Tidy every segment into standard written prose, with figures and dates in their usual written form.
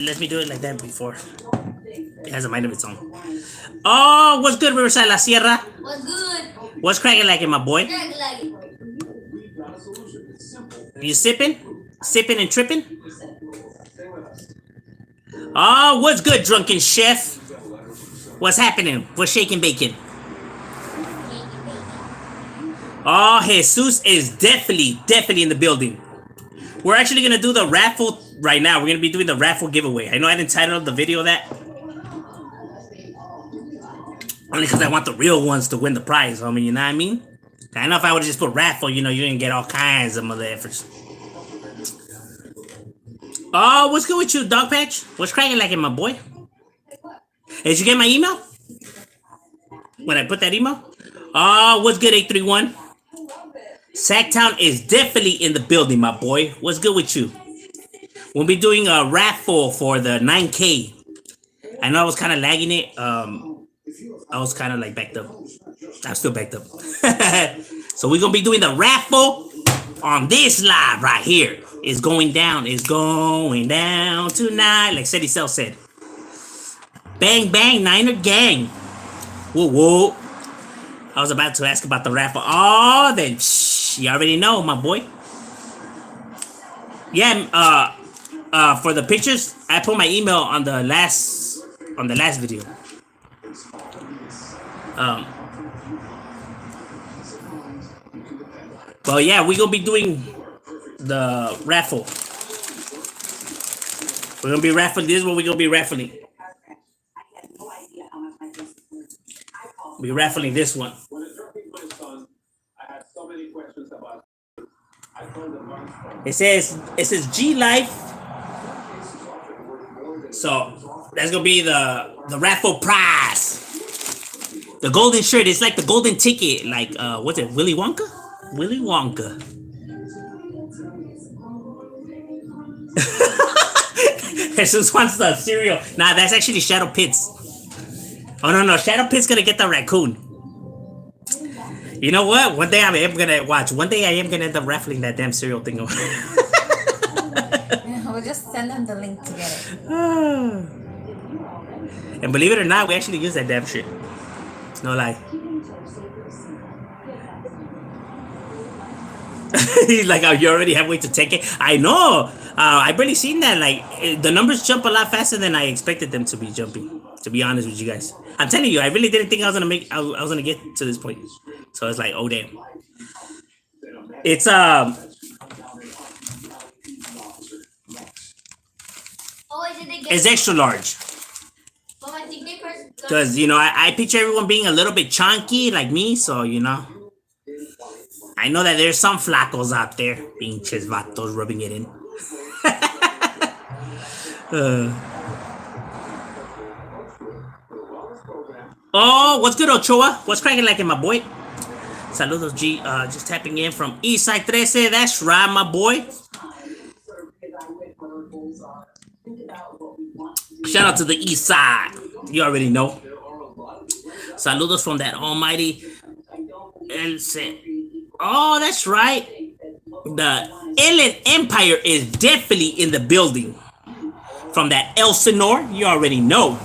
Let me do it like that before. It has a mind of its own. Oh, what's good, Riverside La Sierra? What's good? What's cracking like it, my boy? You sipping? Sipping and tripping? Oh, what's good, drunken chef? What's happening? What's shaking bacon? Oh, Jesus is definitely in the building. We're actually gonna do the raffle right now. We're gonna be doing the raffle giveaway. I know I didn't title the video that. Only because I want the real ones to win the prize, homie, you know what I mean? I know if I would just put raffle, you know, you're gonna get all kinds of mother efforts. Oh, what's good with you, Dog Patch? What's cracking like it, my boy? Did you get my email? When I put that email? Oh, what's good, 831? Sacktown is definitely in the building, my boy. What's good with you? We'll be doing a raffle for the 9K. I know I was kind of lagging it. I was kind of like backed up. I'm still backed up. So we're going to be doing the raffle on this live right here. It's going down. It's going down tonight. Like City Cell said. Bang, bang, Niner gang. Whoa, whoa. I was about to ask about the raffle. Oh, then you already know, my boy. Yeah, for the pictures, I put my email on the last video. Well, yeah, we're gonna be doing the raffle. We're gonna be raffling. This is what we're gonna be raffling. We're raffling this one. It says G Life. So that's gonna be the raffle prize. The golden shirt. It's like the golden ticket. Like what's it? Willy Wonka? Willy Wonka. Jesus wants the cereal. Nah, that's actually Shadow Pits. Oh no, Shadow Pit's gonna get the raccoon. You know what? One day I am gonna watch. One day I am gonna end up raffling that damn cereal thing. We'll just send them the link to get it. And believe it or not, we actually use that damn shit. No lie. He's like, oh, you already have way to take it. I know. I barely seen that. Like the numbers jump a lot faster than I expected them to be jumping. To be honest with you guys, I'm telling you, I really didn't think I was gonna make. I was gonna get to this point. So it's like, oh damn. It's It's extra large. Because you know, I picture everyone being a little bit chunky like me. So you know. I know that there's some flacos out there, pinches vatos rubbing it in. Oh, what's good, Ochoa? What's cracking like it, my boy? Saludos, G. Just tapping in from Eastside 13. That's right, my boy. Shout out to the East Side. You already know. Saludos from that almighty El. Oh, that's right. The Ellen Empire is definitely in the building. From that Elsinore, you already know.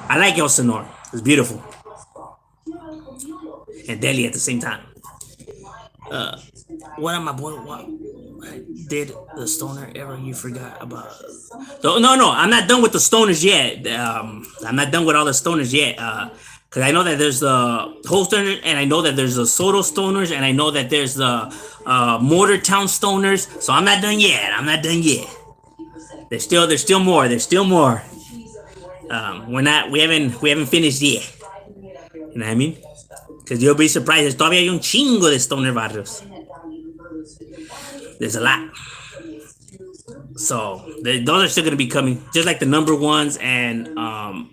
I like Elsinore. It's beautiful. And Delhi at the same time. What am I, boy? What did the stoner ever you forgot about? No, I'm not done with the stoners yet. I'm not done with all the stoners yet. Because I know that there's the whole stoner, and I know that there's the Soto stoners, and I know that there's the Mortartown stoners. So I'm not done yet. There's still more. We haven't finished yet. You know what I mean? Because you'll be surprised. There's todavía hay un chingo de stoner barrios. There's a lot. So those are still gonna be coming, just like the number ones and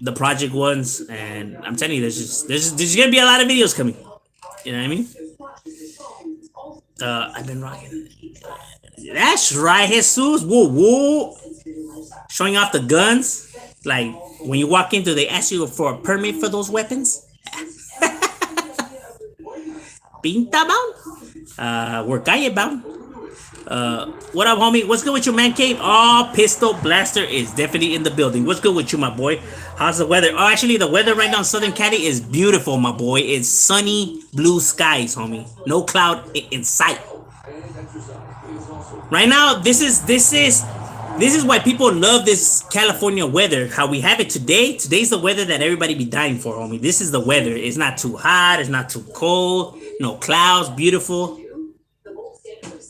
the project ones. And I'm telling you, there's gonna be a lot of videos coming. You know what I mean? I've been rocking. That's right, Jesus. Whoa. Showing off the guns. Like when you walk in, do they ask you for a permit for those weapons? Pinta bound? We're calle bound. What up, homie? What's good with you, man cave? Oh, Pistol Blaster is definitely in the building. What's good with you, my boy? How's the weather? Oh, actually, the weather right now in Southern Cali is beautiful, my boy. It's sunny, blue skies, homie. No cloud in sight. Right now, this is why people love this California weather. How we have it today. Today's the weather that everybody be dying for, homie. This is the weather. It's not too hot. It's not too cold. No clouds. Beautiful.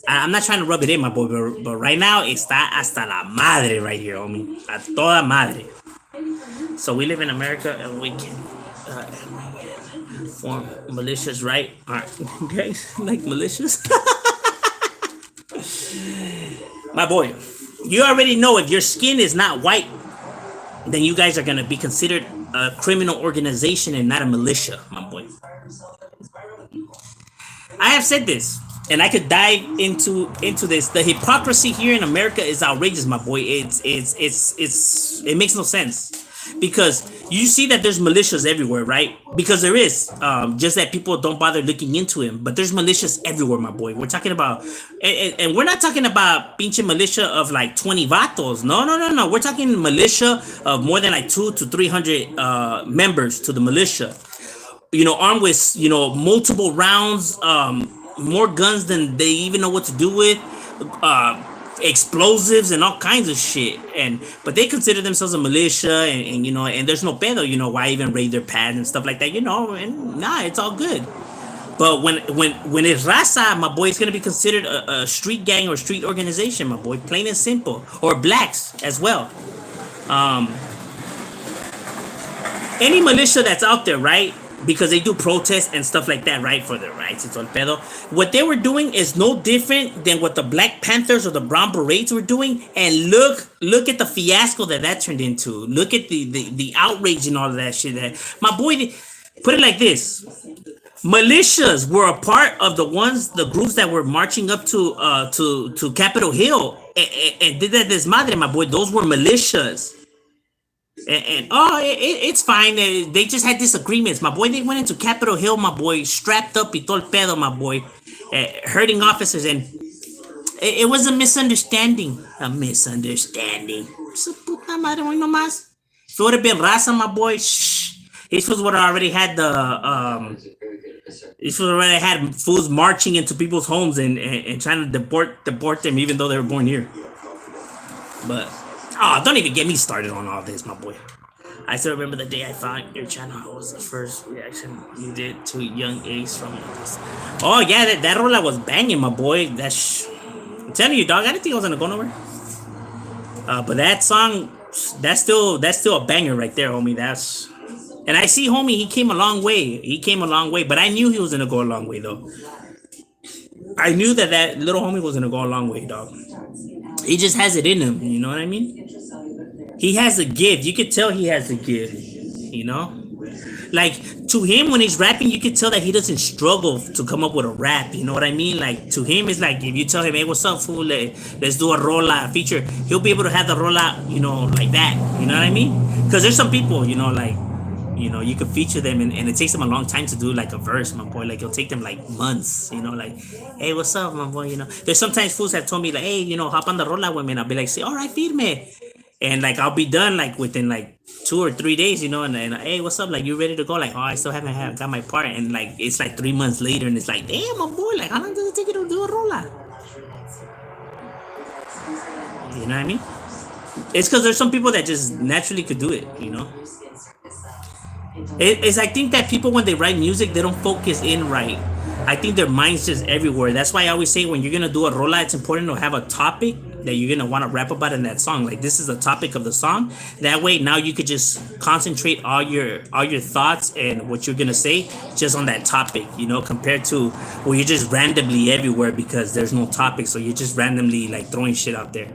I'm not trying to rub it in, my boy, but right now está hasta la madre right here, homie. A toda madre. So we live in America and we can form militias, right? All right, guys, like militias. My boy, you already know if your skin is not white, then you guys are gonna be considered a criminal organization and not a militia, my boy. I have said this, and I could dive into this. The hypocrisy here in America is outrageous, my boy. It makes no sense because you see that there's militias everywhere, right? Because there is, just that people don't bother looking into him. But there's militias everywhere, my boy. We're talking about, and we're not talking about pinche militia of like 20 vatos. No, no, no, no. We're talking militia of more than like 200 to 300 members to the militia, armed with multiple rounds, more guns than they even know what to do with, uh, explosives and all kinds of shit. And but they consider themselves a militia, and there's no pedo. Why even raid their pads and stuff like that. And nah, it's all good. But when it's raza, my boy, it's gonna be considered a street gang or street organization, my boy, plain and simple, or blacks as well. Um, any militia that's out there, right? Because they do protests and stuff like that, right? For their rights, it's all pedo. What they were doing is no different than what the Black Panthers or the Brown Berets were doing. And look at the fiasco that turned into. Look at the outrage and all of that shit. That my boy, put it like this: militias were a part of the groups that were marching up to Capitol Hill and did that desmadre, my boy. Those were militias. It's fine. They just had disagreements, my boy. They went into Capitol Hill, my boy, strapped up y todo el pedo, my boy, hurting officers, and it was a misunderstanding. A misunderstanding. Su puta madre, hoy nomás. If it would have been raza, my boy, shh. This was what already had this was already had fools marching into people's homes and trying to deport them, even though they were born here. But don't even get me started on all this, my boy. I still remember the day I found your channel. What was the first reaction you did to Young Ace from this? Oh yeah, that rola was banging, my boy. I'm telling you, dog. I didn't think I was gonna go nowhere. But that song, that's still a banger right there, homie. And I see, homie, he came a long way. He came a long way, but I knew he was gonna go a long way, though. I knew that little homie was gonna go a long way, dog. He just has it in him, you know what I mean? He has a gift. You could tell he has a gift, you know? Like, to him, when he's rapping, you could tell that he doesn't struggle to come up with a rap, you know what I mean? Like, to him, it's like, if you tell him, hey, what's up, fool? Let's do a rola, a feature. He'll be able to have the rola, like that, you know what I mean? Because there's some people, like, you could feature them and it takes them a long time to do like a verse, my boy. Like it'll take them like months, like, hey, what's up, my boy? There's sometimes fools have told me like, hey, hop on the rola with me, and I'll be like, say, all right, firme. And like I'll be done like within like 2 or 3 days, and hey, what's up? Like, you ready to go? Like, oh, I still haven't got my part, and like it's like 3 months later, and it's like, damn, my boy, like how long does it take you to do a rola? You know what I mean? It's because there's some people that just naturally could do it, It's I think that people, when they write music, they don't focus in right. I think their mind's just everywhere. That's why I always say, when you're gonna do a rola, it's important to have a topic that you're gonna want to rap about in that song. Like, this is the topic of the song. That way, now you could just concentrate all your thoughts and what you're gonna say just on that topic. Compared to where you're just randomly everywhere because there's no topic, so you're just randomly like throwing shit out there.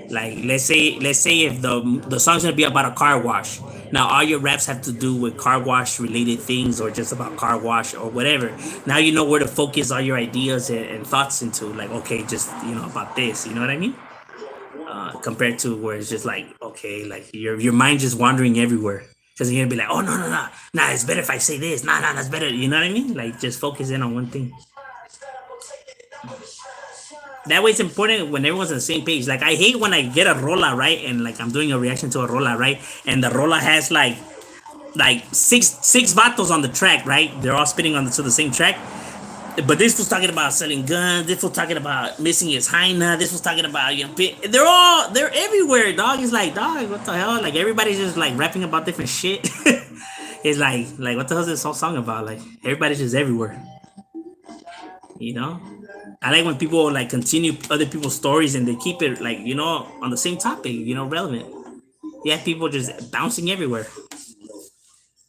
Like, let's say if the song's gonna be about a car wash. Now all your raps have to do with car wash related things, or just about car wash or whatever. Now you know where to focus all your ideas and thoughts into. Like, okay, just about this. You know what I mean? Compared to where it's just like, okay, like your mind just wandering everywhere. Because you're gonna be like, oh, no, nah, it's better if I say this. Nah, that's better. You know what I mean? Like, just focus in on one thing. That way it's important when everyone's on the same page. Like I hate when I get a rola, right, and like I'm doing a reaction to a rola, right, and the rola has like six vatos on the track, right? They're all spinning on to the same track. But this was talking about selling guns. This was talking about missing his hyena. This was talking about they're everywhere, dog. It's like, dog, what the hell? Like everybody's just like rapping about different shit. It's like what the hell is this whole song about? Like everybody's just everywhere, you know. I like when people like continue other people's stories and they keep it like on the same topic, relevant. Yeah, people just bouncing everywhere.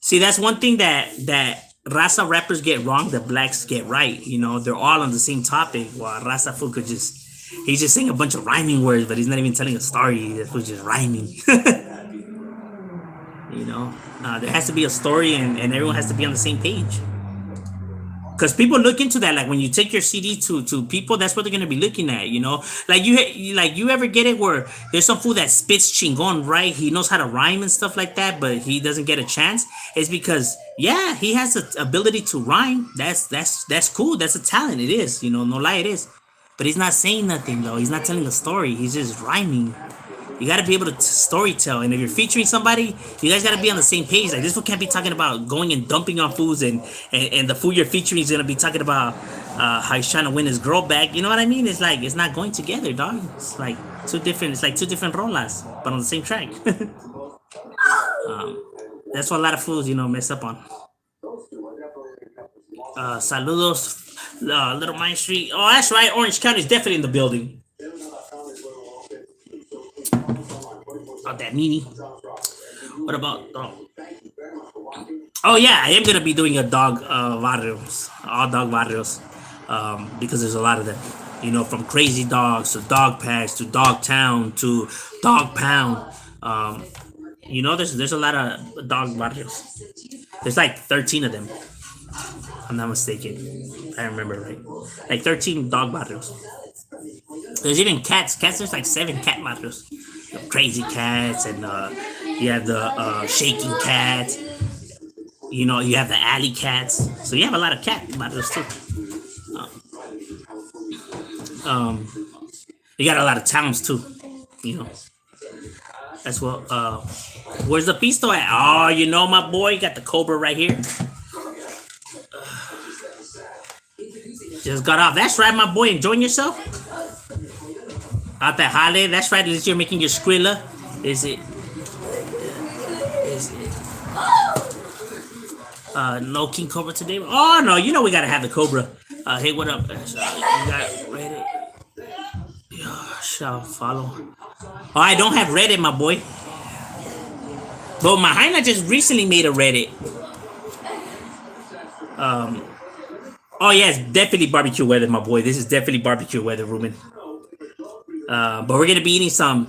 See, that's one thing that Raza rappers get wrong, the blacks get right. They're all on the same topic. While Raza fool could he's just saying a bunch of rhyming words, but he's not even telling a story. That was just rhyming. There has to be a story, and everyone has to be on the same page. Because people look into that, like when you take your CD to people, that's what they're gonna be looking at, Like you ever get it where there's some fool that spits chingon, right? He knows how to rhyme and stuff like that, but he doesn't get a chance. It's because he has the ability to rhyme. That's cool. That's a talent. It is, no lie, it is. But he's not saying nothing though. He's not telling a story. He's just rhyming. You got to be able to story tell, and if you're featuring somebody, you guys got to be on the same page. Like this one can't be talking about going and dumping on foods, and the food you're featuring is gonna be talking about how he's trying to win his girl back. You know what I mean? It's like it's not going together, dog. It's like two different. It's like two different rolas, but on the same track. That's what a lot of fools, mess up on. Saludos, Little Mine Street. Oh, that's right. Orange County is definitely in the building. That meanie. What about yeah, I am gonna be doing a dog barrios, all dog barrios, because there's a lot of them. From crazy dogs to dog patch to dog town to dog pound. There's a lot of dog barrios. There's like 13 of them. If I'm not mistaken. If I remember right. Like 13 dog barrios. There's even cats. There's like 7 cat barrios. Crazy cats, and you have the shaking cats. You have the alley cats. So you have a lot of cat battles too. You got a lot of towns too. That's what. Where's the pistol at? Oh, my boy got the Cobra right here. Just got off. That's right, my boy. Enjoying yourself? Out that Hale, that's right. At least you're making your Skrilla. Is it? No King Cobra today. Oh no, we gotta have the Cobra. Hey, what up? You got Reddit? Shall follow. Oh, I don't have Reddit, my boy. But my Hyena just recently made a Reddit. Oh yeah, it's definitely barbecue weather, my boy. This is definitely barbecue weather, Ruben. But we're gonna be eating some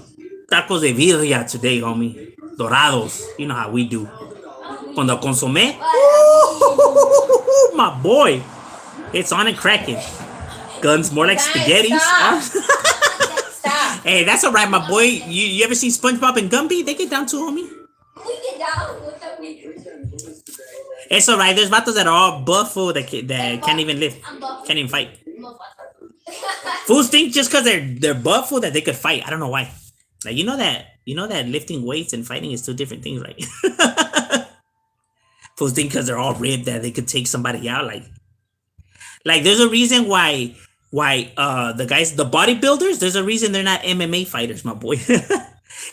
tacos de birria today, homie. Dorados. You know how we do. Con the consomme. Ooh, my boy. It's on and cracking. Guns more like spaghetti. Stop. Hey, that's alright, my boy. You ever seen SpongeBob and Gumby? They get down too, homie. We get down with the It's alright. There's vatos that are all buff that can't even lift, can't even fight. Fools think just because they're buff that they could fight. I don't know why. Like that lifting weights and fighting is two different things, right? Fools think because they're all ribbed that they could take somebody out. Like there's a reason why the bodybuilders, there's a reason they're not MMA fighters, my boy.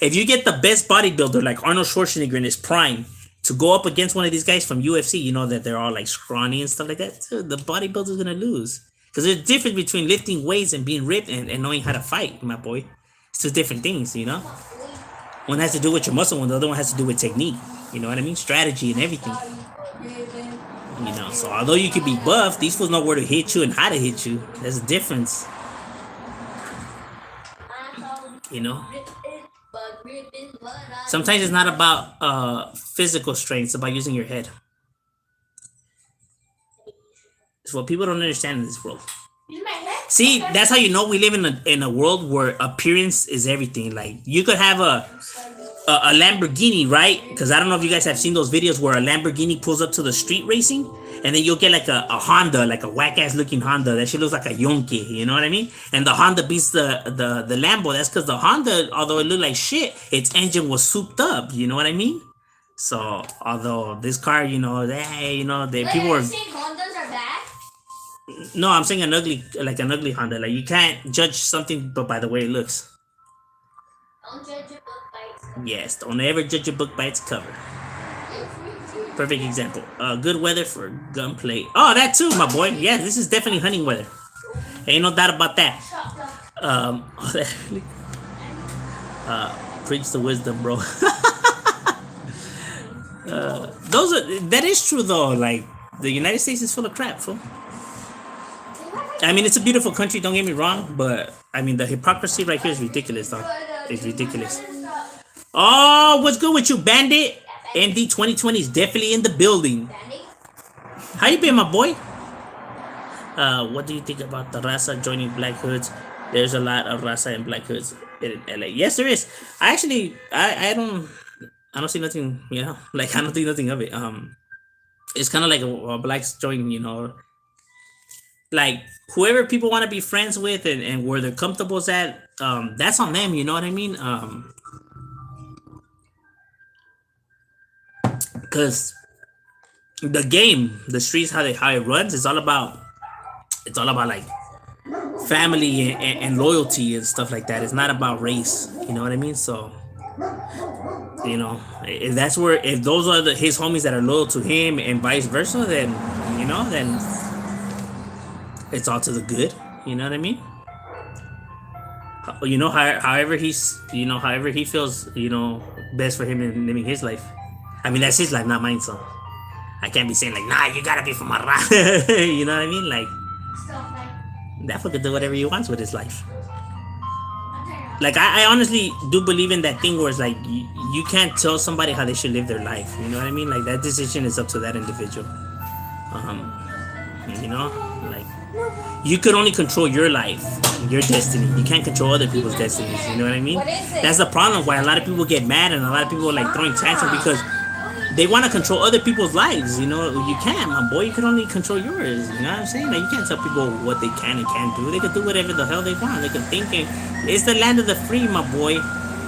If you get the best bodybuilder like Arnold Schwarzenegger in his prime to go up against one of these guys from UFC, that they're all like scrawny and stuff like that, the bodybuilder's gonna lose. Because there's a difference between lifting weights and being ripped and knowing how to fight, my boy. It's two different things, One has to do with your muscle, and the other one has to do with technique. You know what I mean? Strategy and everything. So although you could be buff, these fools know where to hit you and how to hit you. There's a difference. Sometimes it's not about physical strength, it's about using your head. It's what people don't understand in this world. See, that's how we live in a world where appearance is everything. Like you could have a Lamborghini, right? Because I don't know if you guys have seen those videos where a Lamborghini pulls up to the street racing, and then you'll get like a Honda, like a whack ass looking Honda. That shit looks like a Yonke, you know what I mean? And the Honda beats the Lambo. That's because the Honda, although it looked like shit, its engine was souped up. You know what I mean? So although this car, hey, the Wait, people are you were saying Hondas are bad? no, I'm saying an ugly Honda. Like you can't judge something but by the way it looks. Don't judge a book by its cover. Yes, don't ever judge a book by its cover. Perfect example. Good weather for gunplay. Oh, that too, my boy. Yeah, this is definitely hunting weather. Ain't no doubt about that. Preach the wisdom, bro. That is true though. Like the United States is full of crap, fool. I mean, it's a beautiful country. Don't get me wrong, but I mean the hypocrisy right here is ridiculous, dog. It's ridiculous. Oh, what's good with you, Bandit? MD 2020 is definitely in the building. How you been, my boy? What do you think about the Raza joining Black Hoods? There's a lot of Raza and Black Hoods in LA. Yes, there is. I actually, I don't see nothing. Like I don't think nothing of it. It's kind of like a blacks joining. Like whoever people want to be friends with and where they're comfortable at. That's on them. You know what I mean? Because the game, the streets, how it runs, it's all about like family and loyalty and stuff like that. It's not about race. You know what I mean? So if those are his homies that are loyal to him and vice versa, then it's all to the good. You know what I mean? However he feels, best for him in living his life. I mean, that's his life, not mine. So I can't be saying like, nah, you gotta be from Arra. You know what I mean? Like that fool can do whatever he wants with his life. Like I honestly do believe in that thing where it's like you can't tell somebody how they should live their life. You know what I mean? Like that decision is up to that individual. Like you could only control your life, your destiny. You can't control other people's destinies. You know what I mean? What is it? That's the problem. Why a lot of people get mad and a lot of people are like throwing tantrums because they want to control other people's lives. You can't, my boy. You can only control yours. You know what I'm saying? Like you can't tell people what they can and can't do. They can do whatever the hell they want. They can think. It's the land of the free, my boy.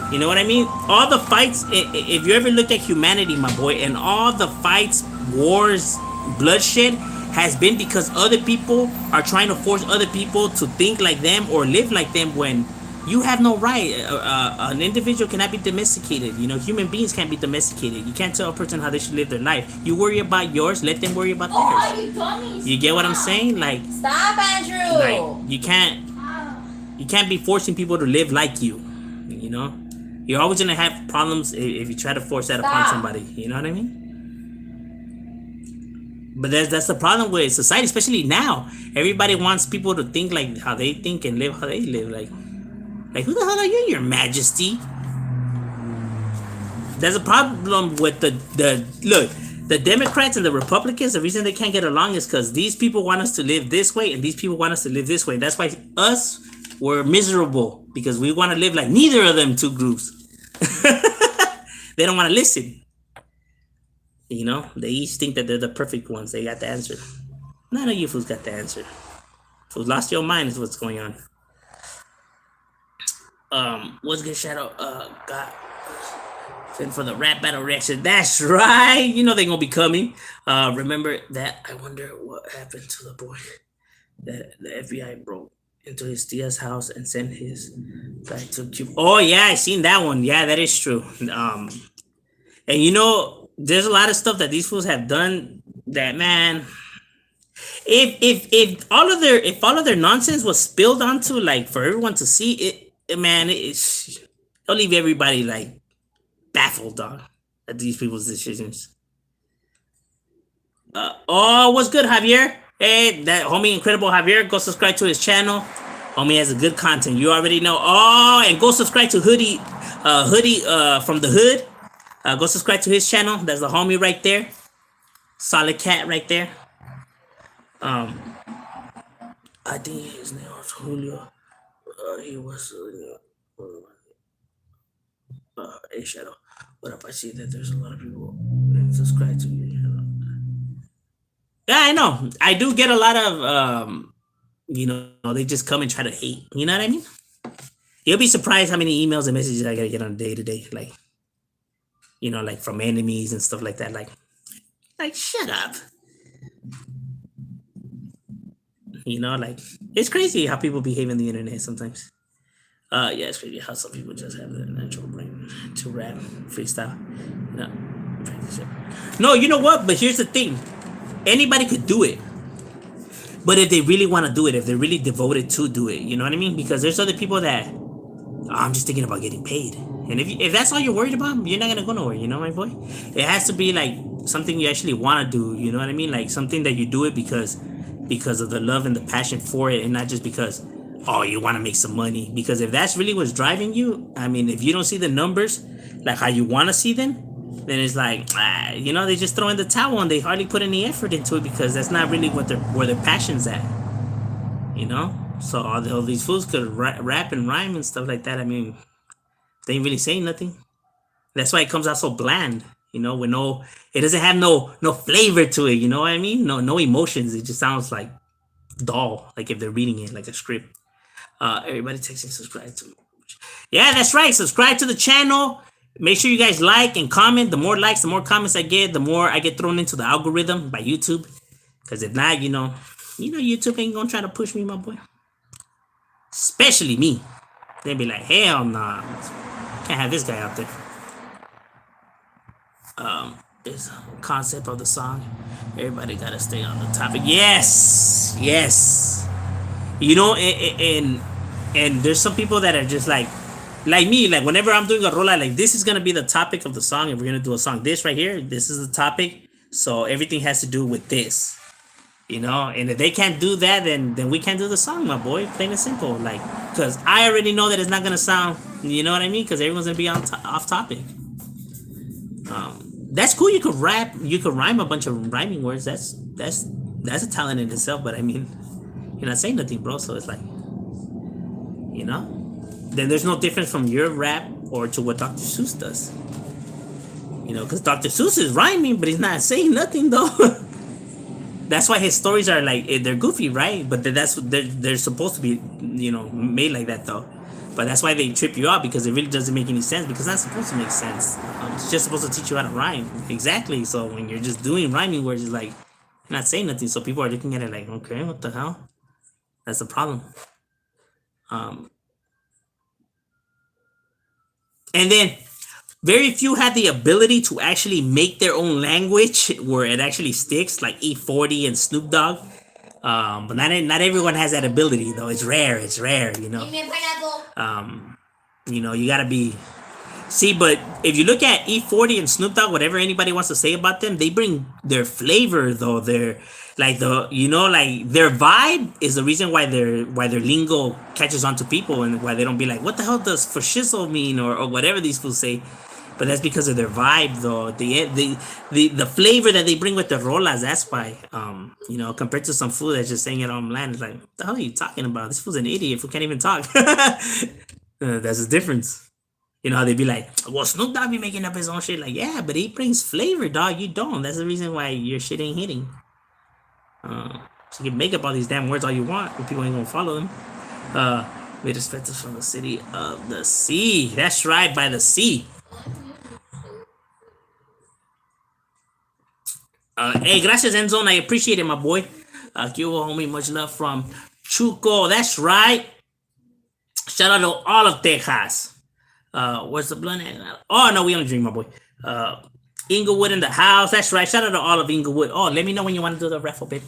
You know what I mean? All the fights. If you ever look at humanity, my boy, and all the fights, wars, bloodshed has been because other people are trying to force other people to think like them or live like them when you have no right. An individual cannot be domesticated. Human beings can't be domesticated. You can't tell a person how they should live their life. You worry about yours, let them worry about theirs. You dummies. You get what I'm saying? Like, Stop, Andrew. like you can't be forcing people to live like you. You're always gonna have problems if you try to force that upon somebody. You know what I mean? But that's the problem with society, especially now. Everybody wants people to think like how they think and live how they live. Like who the hell are you, Your Majesty? There's a problem with the Democrats and the Republicans. The reason they can't get along is because these people want us to live this way and these people want us to live this way. That's why we're miserable because we want to live like neither of them two groups. They don't want to listen. They each think that they're the perfect ones. They got the answer. None of you fools got the answer. Fools lost your mind is what's going on. What's good, Shadow? God. Fin for the rap battle reaction. That's right. They're gonna be coming. Remember that? I wonder what happened to the boy that the FBI broke into his tia's house and sent his guy to Cuba. Oh yeah, I seen that one. Yeah, that is true. And there's a lot of stuff that these fools have done that, man. If all of their nonsense was spilled onto like for everyone to see it, man, it'll leave everybody like baffled, dog, at these people's decisions. What's good, Javier? Hey, that homie Incredible Javier, go subscribe to his channel. Homie has a good content. You already know. Oh, and go subscribe to Hoodie from the Hood. Go subscribe to his channel. That's the homie right there. Solid cat right there. I think his name was Julio. He was A Shadow. What if I see that there's a lot of people that subscribe to me? Yeah, I know. I do get a lot of they just come and try to hate. You know what I mean? You'll be surprised how many emails and messages I gotta get on a day to day, like like from enemies and stuff like that. Like shut up. Like it's crazy how people behave in the internet sometimes. Yeah, it's crazy how some people just have the natural brain to rap freestyle. No, practice it. No, you know what? But here's the thing: anybody could do it. But if they really want to do it, if they're really devoted to do it, you know what I mean? Because there's other people that I'm just thinking about getting paid. And if that's all you're worried about, you're not gonna go nowhere, my boy. It has to be like something you actually want to do, you know what I mean? Like something that you do it because of the love and the passion for it, and not just because you want to make some money. Because if that's really what's driving you, I mean, if you don't see the numbers like how you want to see them, then it's like they just throw in the towel and they hardly put any effort into it because that's not really where their passion's at, So all these fools could rap and rhyme and stuff like that. I mean, they ain't really saying nothing. That's why it comes out so bland, with it doesn't have no flavor to it. You know what I mean? No emotions. It just sounds like dull, like if they're reading it like a script. Everybody texting subscribe to me. Yeah, that's right. Subscribe to the channel. Make sure you guys like and comment. The more likes, the more comments I get, the more I get thrown into the algorithm by YouTube. Because if not, YouTube ain't gonna try to push me, my boy. Especially me. They'd be like, hell nah. Can't have this guy out there. This concept of the song. Everybody gotta stay on the topic. Yes. And there's some people that are just like me, like whenever I'm doing a rola, like this is gonna be the topic of the song, and we're gonna do a song. This right here, this is the topic. So everything has to do with this. And if they can't do that, then we can't do the song, my boy. Plain and simple. Like, because I already know that it's not gonna sound, you know what I mean? Because everyone's gonna be off topic. That's cool. You could rap. You could rhyme a bunch of rhyming words. That's a talent in itself. But I mean, you're not saying nothing, bro. So it's like, then there's no difference from your rap or to what Dr. Seuss does. Because Dr. Seuss is rhyming, but he's not saying nothing though. That's why his stories are like they're goofy, right? But that's what they're supposed to be, made like that though. But that's why they trip you out, because it really doesn't make any sense, because it's not supposed to make sense. It's just supposed to teach you how to rhyme. Exactly. So when you're just doing rhyming words, it's like you're not saying nothing. So people are looking at it like, okay, what the hell? That's the problem. And then very few have the ability to actually make their own language where it actually sticks, like E40 and Snoop Dogg. But not everyone has that ability though. It's rare. Give me a pineapple. You gotta be. See, but if you look at E40 and Snoop Dogg, whatever anybody wants to say about them, they bring their flavor though. Their like their vibe is the reason why their lingo catches on to people, and why they don't be like, what the hell does for shizzle mean, or whatever these fools say. But that's because of their vibe, though. The flavor that they bring with the rolas. That's why, compared to some fool that's just saying it on land, it's like, what the hell are you talking about? This fool's an idiot who can't even talk. That's the difference. They'd be like, well, Snoop Dogg be making up his own shit. Like, yeah, but he brings flavor, dog. You don't. That's the reason why your shit ain't hitting. So you can make up all these damn words all you want, but people ain't gonna follow them. We respect us from the city of the sea. That's right, by the sea. Hey, gracias, Endzone. I appreciate it, my boy. Cuba, homie, much love from Chuco. That's right. Shout out to all of Texas. Where's the blunt at? Oh, no, we only drink, my boy. Inglewood in the house. That's right. Shout out to all of Inglewood. Oh, let me know when you want to do the raffle, babe.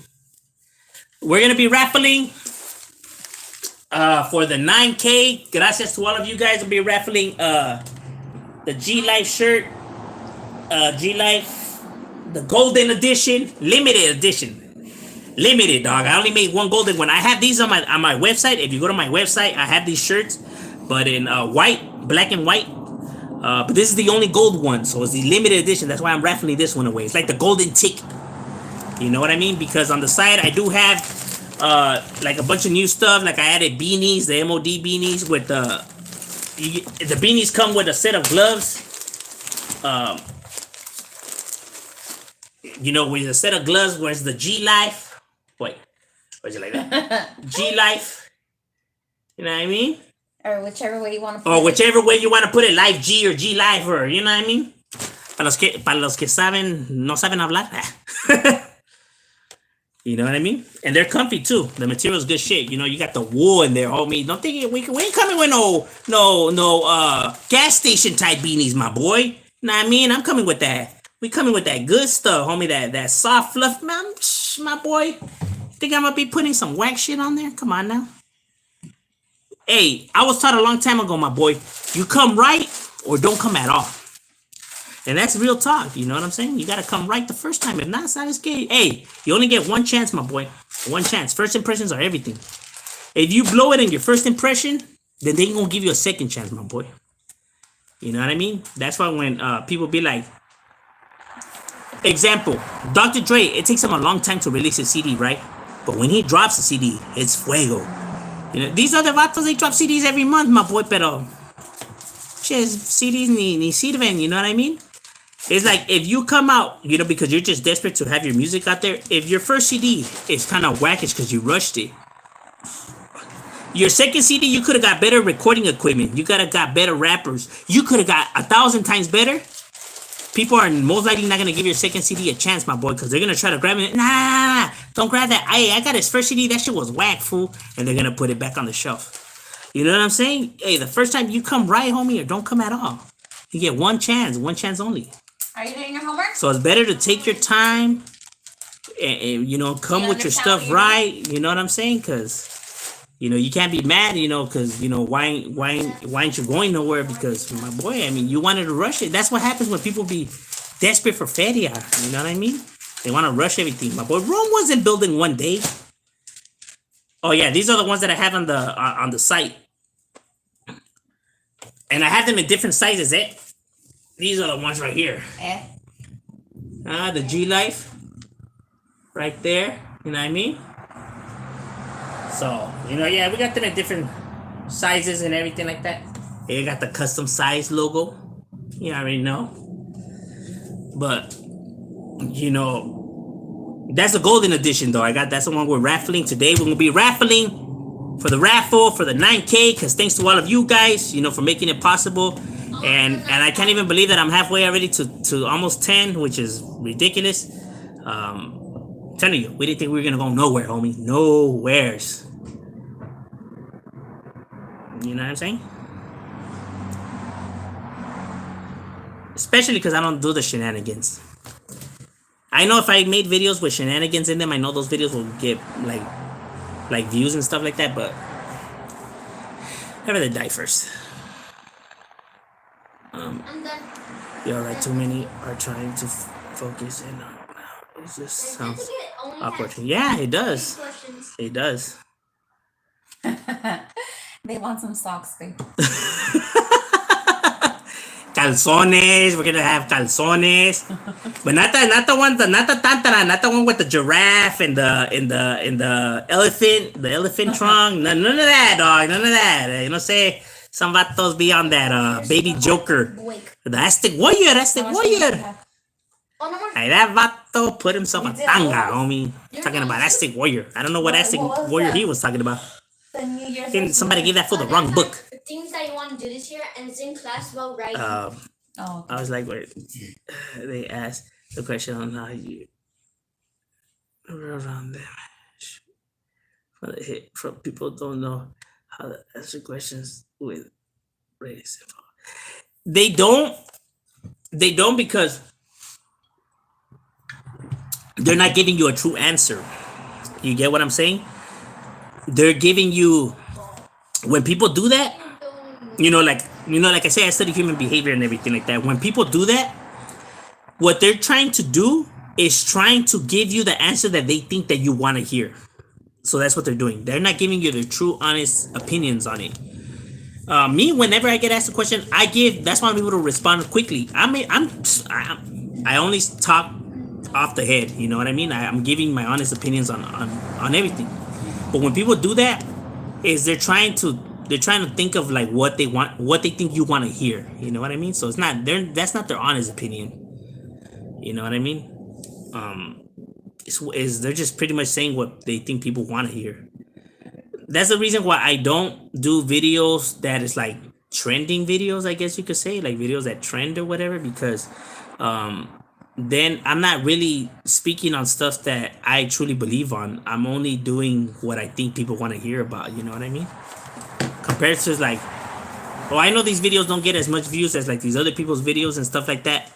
We're going to be raffling for the 9K. Gracias to all of you guys. We'll be raffling the G-Life shirt. G-Life. The golden edition, limited edition, limited, dog. I only made one golden one. I have these on my website. If you go to my website, I have these shirts, but in white, black and white. But this is the only gold one, so it's the limited edition. That's why I'm raffling this one away. It's like the golden ticket. You know what I mean? Because on the side, I do have like a bunch of new stuff. Like I added beanies, the M.O.D beanies with the beanies come with a set of gloves. you know, with a set of gloves, where's the G Life? Wait, where's it like that? G Life. You know what I mean? Or whichever way you want to put Or it. whichever way you want to put it, Life G or G Life, or you know what I mean? Para los que saben, no saben hablar. You know what I mean? And they're comfy too. The material's good shit. You know, you got the wool in there, homie. Don't think we ain't coming with no gas station type beanies, my boy. You know what I mean? I'm coming with that. We coming with that good stuff, homie. That soft fluff, man. My boy. Think I'm gonna be putting some whack shit on there? Come on now. Hey, I was taught a long time ago, my boy. You come right or don't come at all. And that's real talk, you know what I'm saying? You gotta come right the first time. If not, it's not as good. Hey, you only get one chance, my boy. One chance. First impressions are everything. If you blow it in your first impression, then they ain't gonna give you a second chance, my boy. You know what I mean? That's why when people be like, example, Dr. Dre, it takes him a long time to release a CD, right? But when he drops a CD, it's fuego. You know, these other vatos, they drop CDs every month, my boy, pero CDs ni sirven, you know what I mean? It's like if you come out, you know, because you're just desperate to have your music out there. If your first CD is kind of wackish because you rushed it, your second CD you could have got better recording equipment. You could have got better rappers. You could have got 1,000 times better. People are most likely not gonna give your second CD a chance, my boy, because they're gonna try to grab it. Nah, don't grab that. I got his first CD. That shit was whack, fool, and they're gonna put it back on the shelf. You know what I'm saying? Hey, the first time you come right, homie, or don't come at all. You get one chance only. Are you doing your homework? So it's better to take your time and you know, come with your stuff right. You know what I'm saying? Because, you know, you can't be mad, you know, because, you know, why ain't you going nowhere? Because, my boy, I mean, you wanted to rush it. That's what happens when people be desperate for feria. You know what I mean? They want to rush everything. My boy, Rome wasn't built in one day. Oh, yeah, these are the ones that I have on the site. And I have them in different sizes, eh? These are the ones right here. The G Life. Right there. You know what I mean? So, you know, yeah, we got them in different sizes and everything like that. They got the custom size logo. You already know. But, you know, that's the golden edition though. That's the one we're raffling today. We're gonna be raffling for the raffle for the 9K, because thanks to all of you guys, you know, for making it possible. And I can't even believe that I'm halfway already to almost 10, which is ridiculous. Telling you, we didn't think we were gonna go nowhere, homie. Nowheres. You know what I'm saying? Especially because I don't do the shenanigans. I know if I made videos with shenanigans in them, I know those videos will get like views and stuff like that, but I'd rather die first. You're right, too many are trying to focus and it just sounds awkward. Yeah, it does. It does. They want some socks, babe. Calzones. We're gonna have calzones, but not the one with the giraffe and the elephant trunk. None of that, dog. None of that. You know, say some vatos be on that baby Joker, the Aztec Warrior. Hey, that vato put himself a tanga, homie. Talking about Aztec Warrior. I don't know what Aztec Warrior he was talking about. I think somebody gave that for the wrong book. Things that you want to do this year, and it's in class about writing. I was like, wait. They asked the question on how you around them. For the hit from people don't know how to answer questions with race. They don't because they're not giving you a true answer. You get what I'm saying? They're giving you, when people do that, like I say, I study human behavior and everything like that. When people do that, what they're trying to do is trying to give you the answer that they think that you want to hear. So that's what they're doing. They're not giving you their true, honest opinions on it. Me, whenever I get asked a question, that's why I'm able to respond quickly. I only talk off the head. You know what I mean? I'm giving my honest opinions on everything. But when people do that, is they're trying to they're trying to think of like what they want, what they think you want to hear. You know what I mean? So it's not that's not their honest opinion. You know what I mean? Is they're just pretty much saying what they think people want to hear. That's the reason why I don't do videos that is like trending videos, I guess you could say, like videos that trend or whatever, because then I'm not really speaking on stuff that I truly believe on. I'm only doing what I think people want to hear about. You know what I mean? Compared to like, oh, I know these videos don't get as much views as like these other people's videos and stuff like that,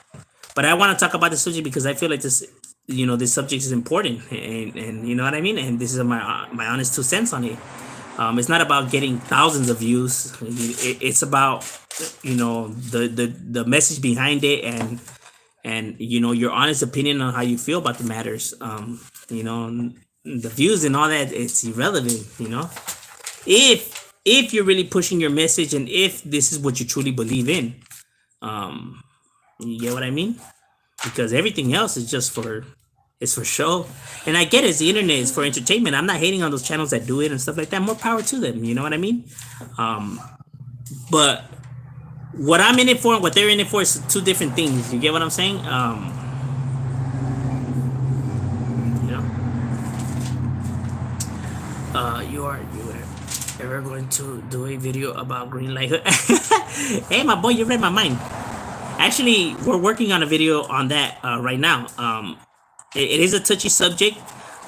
but I want to talk about the subject because I feel like this, this subject is important, and you know what I mean. And this is my honest 2 cents on it. It's not about getting thousands of views. It's about the message behind it, and your honest opinion on how you feel about the matters. The views and all that, it's irrelevant. If you're really pushing your message and if this is what you truly believe in, you get what I mean? Because everything else is just it's for show. And I get it, the internet is for entertainment. I'm not hating on those channels that do it and stuff like that. More power to them, you know what I mean? But what I'm in it for and what they're in it for is two different things. You get what I'm saying? You are ever going to do a video about green light? Hey, my boy, you read my mind. Actually, we're working on a video on that right now. It is a touchy subject,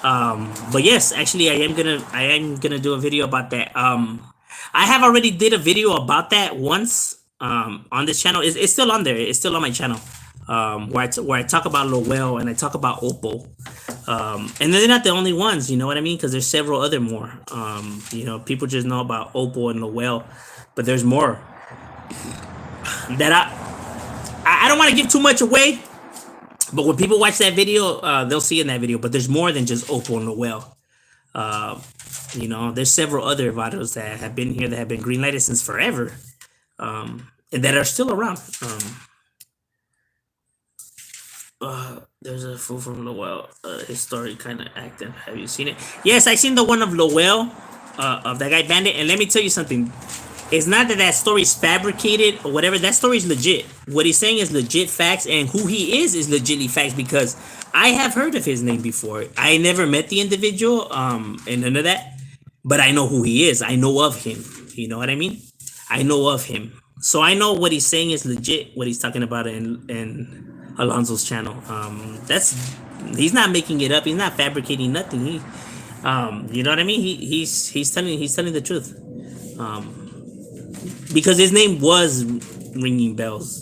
but yes, actually, I am gonna do a video about that. I have already did a video about that once on this channel. It's still on there. It's still on my channel. Where I talk about Lowell and I talk about Oppo. And they're not the only ones, you know what I mean? Because there's several other more. People just know about Oppo and Lowell, but there's more that I don't want to give too much away. But when people watch that video, they'll see in that video. But there's more than just Oppo and Lowell. There's several other vatos that have been here that have been greenlighted since forever, and that are still around. There's a fool from Lowell. His story kind of active. Have you seen it? Yes, I seen the one of Lowell, of that guy Bandit. And let me tell you something. It's not that story is fabricated or whatever. That story is legit. What he's saying is legit facts, and who he is legitly facts, because I have heard of his name before. I never met the individual, and none of that, but I know who he is. I know of him. You know what I mean? I know of him, so I know what he's saying is legit. What he's talking about in Alonzo's channel. He's not making it up. He's not fabricating nothing. You know what I mean? He's telling the truth. Because his name was ringing bells,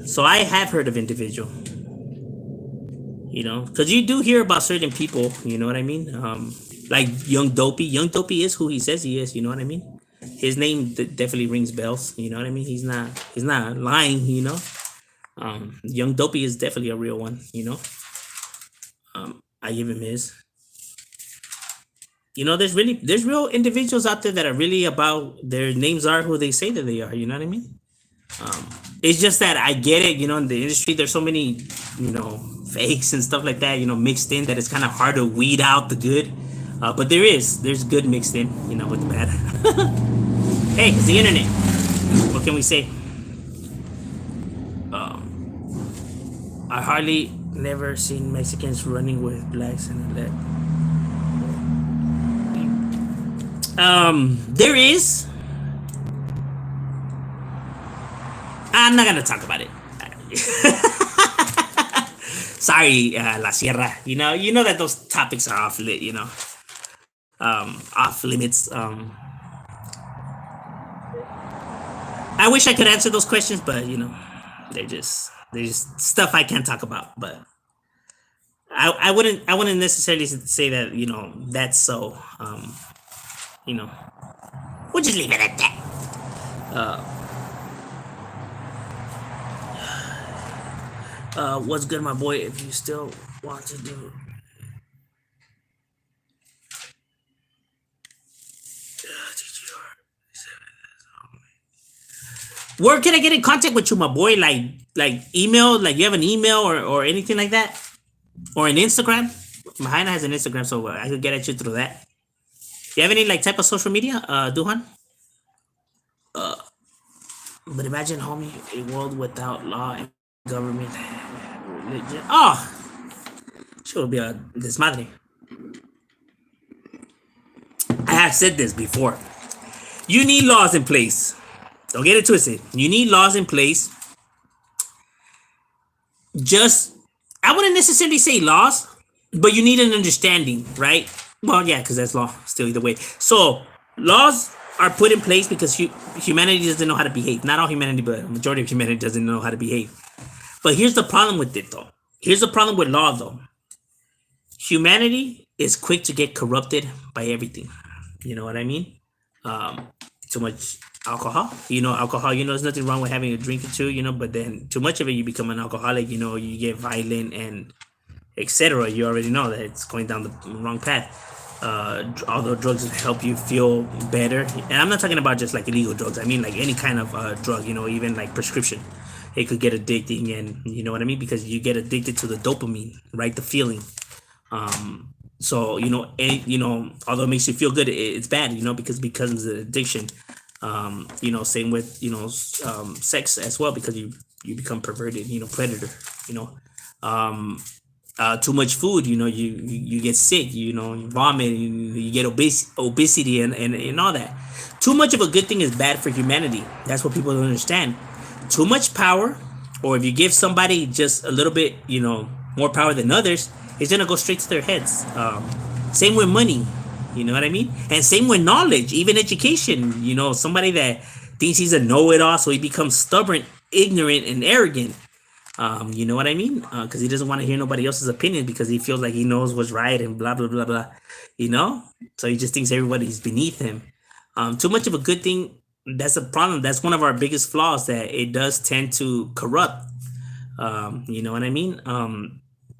so I have heard of individual, because you do hear about certain people, you know what I mean? Like Young Dopey is who he says he is, you know what I mean? His name definitely rings bells, you know what I mean? He's not lying, Young Dopey is definitely a real one, I give him his. There's real individuals out there that are really about their names are who they say that they are. You know what I mean? It's just that I get it. In the industry, there's so many, fakes and stuff like that, mixed in, that it's kind of hard to weed out the good. But there's good mixed in, with the bad. Hey, it's the internet. What can we say? I hardly never seen Mexicans running with blacks and that. There is. I'm not gonna talk about it. Sorry, La Sierra. You know that those topics are off off limits. I wish I could answer those questions, but they're just stuff I can't talk about. But I wouldn't necessarily say that that's so. We'll just leave it at that. What's good, my boy? If you still want to do, where can I get in contact with you, my boy? Like email, like you have an email or anything like that, or an Instagram. Mahina has an Instagram, so I could get at you through that. You have any like type of social media, Duhan? But imagine, homie, a world without law and government. Religion. Oh, sure, be a desmadre. I have said this before. You need laws in place. Don't get it twisted. You need laws in place. Just, I wouldn't necessarily say laws, but you need an understanding, right? Well, yeah, because that's law still either way. So laws are put in place because humanity doesn't know how to behave. Not all humanity, but a majority of humanity doesn't know how to behave. But here's the problem with it, though. Here's the problem with law, though. Humanity is quick to get corrupted by everything. You know what I mean? Too much alcohol. Alcohol. There's nothing wrong with having a drink or two. But then too much of it, you become an alcoholic. You get violent and etc. You already know that it's going down the wrong path. Although drugs help you feel better, and I'm not talking about just like illegal drugs. I mean like any kind of drug. Even like prescription. It could get addicting, and you know what I mean, because you get addicted to the dopamine, right? The feeling. So although it makes you feel good, it's bad, because it becomes an addiction. Same with sex as well, because you become perverted, predator. Too much food, you get sick, you vomit, you get obesity and all that. Too much of a good thing is bad for humanity. That's what people don't understand. Too much power, or if you give somebody just a little bit, more power than others, it's gonna go straight to their heads. Same with money, you know what I mean? And same with knowledge, even education. Somebody that thinks he's a know-it-all, so he becomes stubborn, ignorant, and arrogant. You know what I mean? Because he doesn't want to hear nobody else's opinion because he feels like he knows what's right and blah blah blah blah. So he just thinks everybody's beneath him. Too much of a good thing. That's a problem. That's one of our biggest flaws, that it does tend to corrupt. You know what I mean?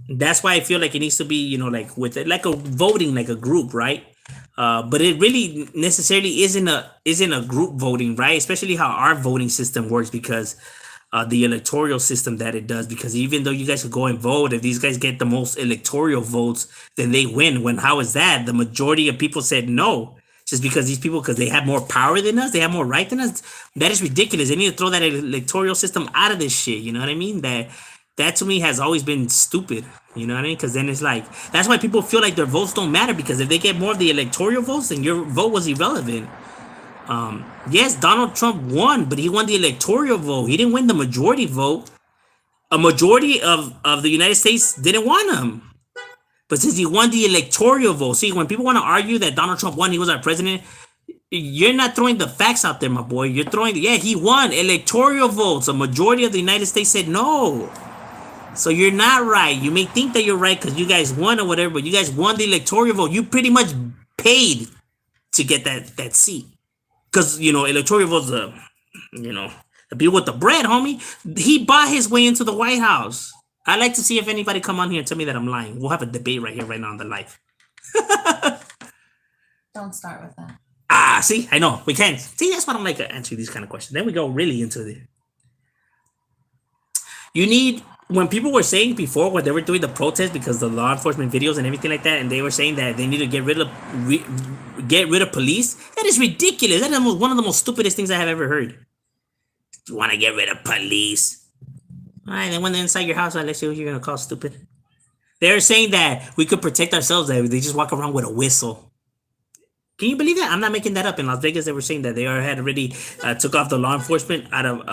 That's why I feel like it needs to be, like with it, like a voting, like a group, right? But it really necessarily isn't a group voting, right? Especially how our voting system works, because the electoral system that it does. Because even though you guys could go and vote, if these guys get the most electoral votes, then they win. When how is that? The majority of people said no. Just because these people, because they have more power than us, they have more right than us. That is ridiculous. They need to throw that electoral system out of this shit. You know what I mean? That to me has always been stupid. You know what I mean? Because then it's like, that's why people feel like their votes don't matter, because if they get more of the electoral votes, then your vote was irrelevant. Yes, Donald Trump won, but he won the electoral vote. He didn't win the majority vote. A majority of the United States didn't want him. But since he won the electoral vote, see, when people want to argue that Donald Trump won, he was our president, you're not throwing the facts out there, my boy. You're throwing, he won electoral votes. A majority of the United States said no. So you're not right. You may think that you're right because you guys won or whatever, but you guys won the electoral vote. You pretty much paid to get that seat. Because, electoral votes, the people with the bread, homie, he bought his way into the White House. I'd like to see if anybody come on here and tell me that I'm lying. We'll have a debate right here, right now on the live. Don't start with that. See, I know we can't. See, that's why I don't like to answer these kind of questions. Then we go really into it. When people were saying before, when they were doing the protest because the law enforcement videos and everything like that, and they were saying that they need to get rid of police, that is ridiculous. That is one of the most stupidest things I have ever heard. You want to get rid of police? All right, then when they're inside your house, let's see what you're gonna call stupid. They're saying that we could protect ourselves. That they just walk around with a whistle. Can you believe that? I'm not making that up. In Las Vegas, they were saying that they had already took off the law enforcement out of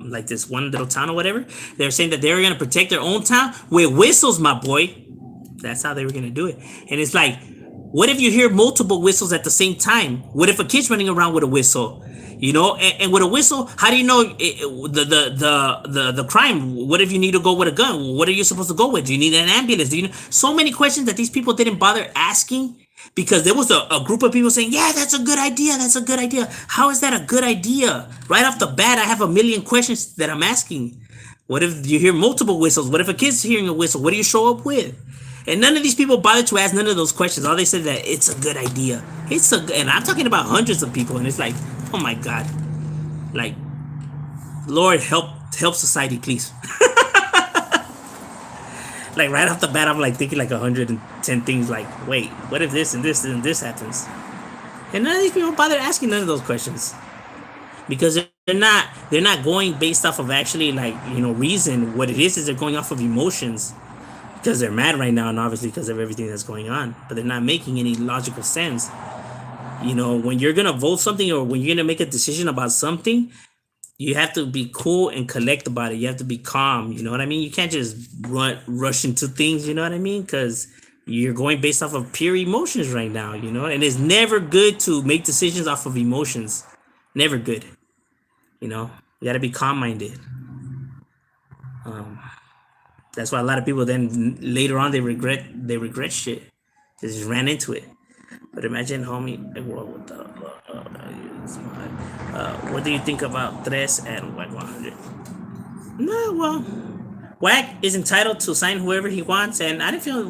like this one little town or whatever. They were saying that they were gonna protect their own town with whistles, my boy. That's how they were gonna do it. And it's like, what if you hear multiple whistles at the same time? What if a kid's running around with a whistle? And with a whistle, how do you know the crime? What if you need to go with a gun? What are you supposed to go with? Do you need an ambulance? So many questions that these people didn't bother asking, because there was a group of people saying, yeah, that's a good idea. That's a good idea. How is that a good idea? Right off the bat, I have a million questions that I'm asking. What if you hear multiple whistles? What if a kid's hearing a whistle? What do you show up with? And none of these people bothered to ask none of those questions. All they said that it's a good idea. And I'm talking about hundreds of people, and it's like, oh my God, like, Lord help society, please. Like right off the bat, I'm like thinking like 110 things. Like, wait, what if this and this and this happens? And none of these people bother asking none of those questions because they're not going based off of actually like reason. What it is they're going off of emotions because they're mad right now and obviously because of everything that's going on. But they're not making any logical sense. When you're gonna vote something or when you're gonna make a decision about something, you have to be cool and collect about it. You have to be calm. You know what I mean? You can't just rush into things. You know what I mean? Because you're going based off of pure emotions right now. And it's never good to make decisions off of emotions. Never good. You got to be calm minded. That's why a lot of people then later on they regret shit. They just ran into it. But imagine, homie, what do you think about Tres and Whack 100? No, well, Whack is entitled to sign whoever he wants, and I didn't feel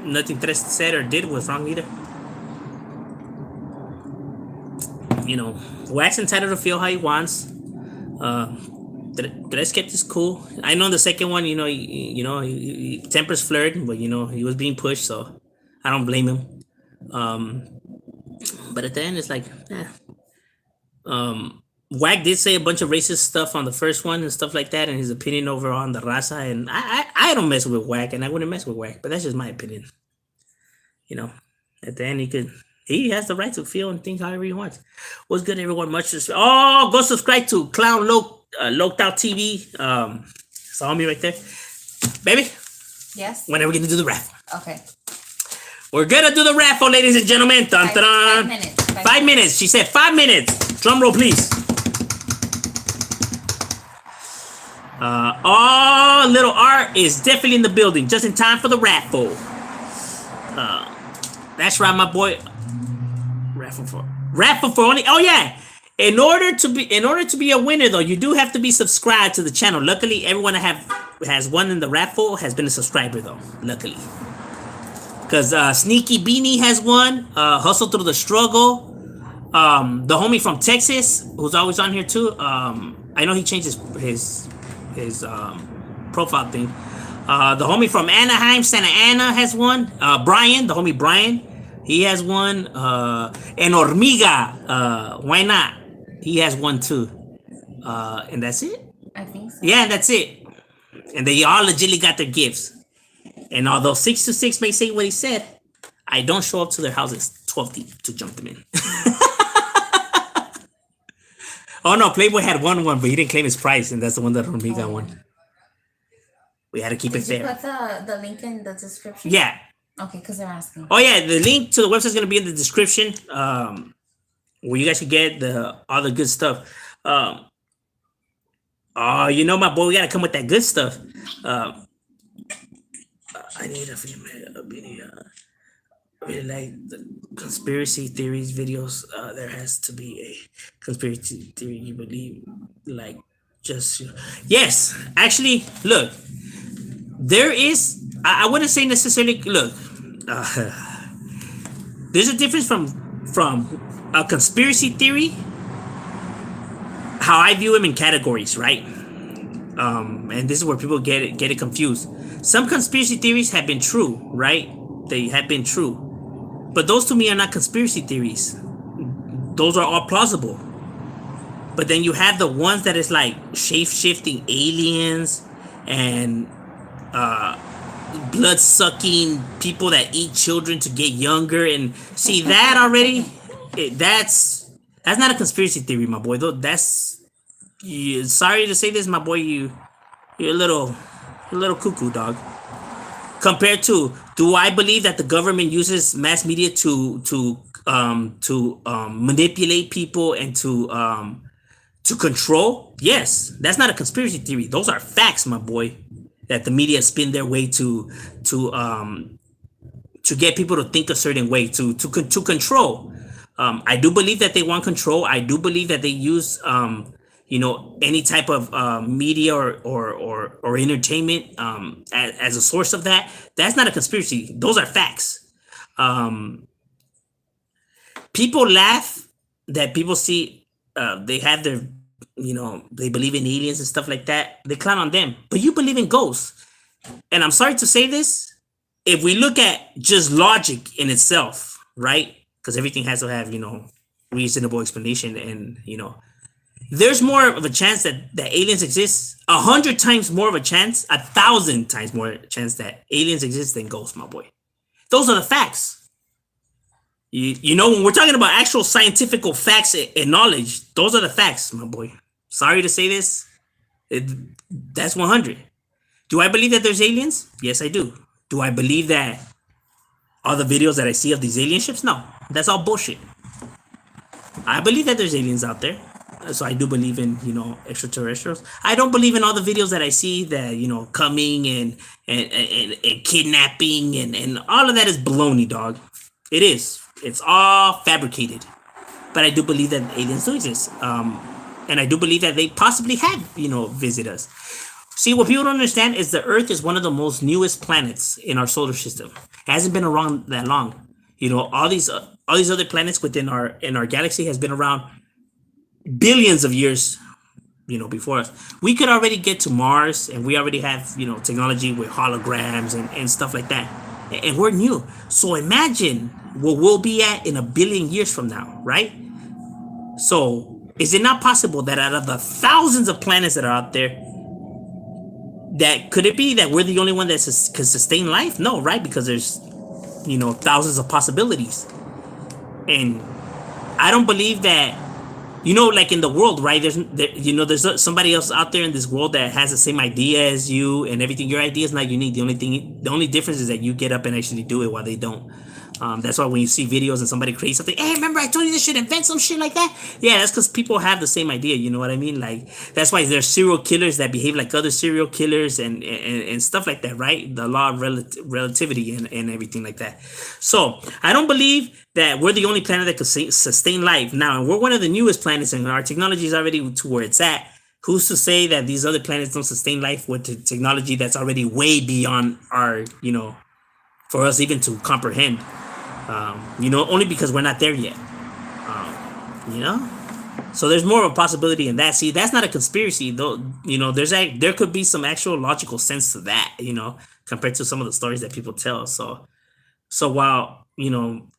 nothing Tres said or did was wrong either. Whack's entitled to feel how he wants. Tres kept his cool. I know the second one, he tempers flirt, but he was being pushed, so I don't blame him. But at the end, it's like, Whack did say a bunch of racist stuff on the first one and stuff like that, and his opinion over on the raza. And I don't mess with Whack, and I wouldn't mess with Whack, but that's just my opinion. At the end, he has the right to feel and think however he wants. What's good, everyone? Much respect. Oh, go subscribe to Clown Loked Out TV. Saw me right there, baby. Yes. When are we gonna do the raffle? Okay. We're gonna do the raffle, ladies and gentlemen. Dun, dun, dun. 5 minutes. 5 minutes. She said 5 minutes. Drum roll, please. Little Art is definitely in the building, just in time for the raffle. That's right, my boy. Raffle for only. Oh yeah. In order to be a winner, though, you do have to be subscribed to the channel. Luckily, everyone that has won in the raffle has been a subscriber, though. Luckily. Because Sneaky Beanie has won. Hustle Through the Struggle. The homie from Texas, who's always on here too. I know he changed his profile thing. The homie from Anaheim, Santa Ana has won. Brian, the homie Brian, he has won. And Hormiga, why not? He has won too. And that's it? I think so. Yeah, that's it. And they all legitimately got their gifts. And although 626 may say what he said, I don't show up to their houses 12 deep to jump them in. Oh no, Playboy had won one, but he didn't claim his prize, and that's the one that Hormiga won. We had to keep it Did you fair. put the link in the description? Yeah. Okay, because they're asking. Oh yeah, the link to the website is gonna be in the description. Where you guys can get all the good stuff. My boy, we gotta come with that good stuff. I need a female video. I really like the conspiracy theories videos. There has to be a conspiracy theory you believe, like yes. Actually, look, there is. I wouldn't say necessarily. Look, there's a difference from a conspiracy theory. How I view them in categories, right? And this is where people get it confused. Some conspiracy theories have been true, right? They have been true. But those to me are not conspiracy theories. Those are all plausible. But then you have the ones that is like shape-shifting aliens and blood-sucking people that eat children to get younger. And see that already? That's not a conspiracy theory, my boy. Though sorry to say this, my boy. You're a little cuckoo, dog. Compared to, do I believe that the government uses mass media to manipulate people and to control? Yes, that's not a conspiracy theory. Those are facts, my boy. That the media spin their way to get people to think a certain way, to control. I do believe that they want control. I do believe that they use any type of media or entertainment as a source of that. That's not a conspiracy. Those are facts. People laugh that people see they have their, they believe in aliens and stuff like that. They clown on them. But you believe in ghosts. And I'm sorry to say this. If we look at just logic in itself, right? because everything has to have reasonable explanation, and there's more of a chance that aliens exist. 100 times more of a chance, 1,000 times more chance that aliens exist than ghosts, my boy. Those are the facts. When we're talking about actual scientific facts and knowledge, those are the facts, my boy. Sorry to say this, that's 100. Do I believe that there's aliens? Yes, I do. Do I believe that all the videos that I see of these alien ships? No, that's all bullshit. I believe that there's aliens out there. So I do believe in, extraterrestrials. I don't believe in all the videos that I see that, coming and kidnapping and all of that is baloney, dog. It is. It's all fabricated. But I do believe that aliens do exist. And I do believe that they possibly have, visit us. See, what people don't understand is the Earth is one of the most newest planets in our solar system. It hasn't been around that long. All these other planets within our galaxy has been around billions of years, before us. We could already get to Mars, and we already have, technology with holograms and stuff like that. And we're new. So imagine where we'll be at in a billion years from now, right? So is it not possible that out of the thousands of planets that are out there, that could it be that we're the only one that can sustain life? No, right? Because there's, thousands of possibilities. And I don't believe that, like in the world, right? There's somebody else out there in this world that has the same idea as you and everything. Your idea is not unique. The only difference is that you get up and actually do it while they don't. That's why when you see videos and somebody creates something, hey, remember I told you this should invent some shit like that? Yeah, that's because people have the same idea. You know what I mean? Like, that's why there's serial killers that behave like other serial killers and stuff like that, right? The law of relativity and everything like that. So I don't believe that we're the only planet that could sustain life. Now, we're one of the newest planets, and our technology is already to where it's at. Who's to say that these other planets don't sustain life with the technology that's already way beyond our, for us even to comprehend? Only because we're not there yet. So there's more of a possibility in that. See, that's not a conspiracy, though. There could be some actual logical sense to that. Compared to some of the stories that people tell. So while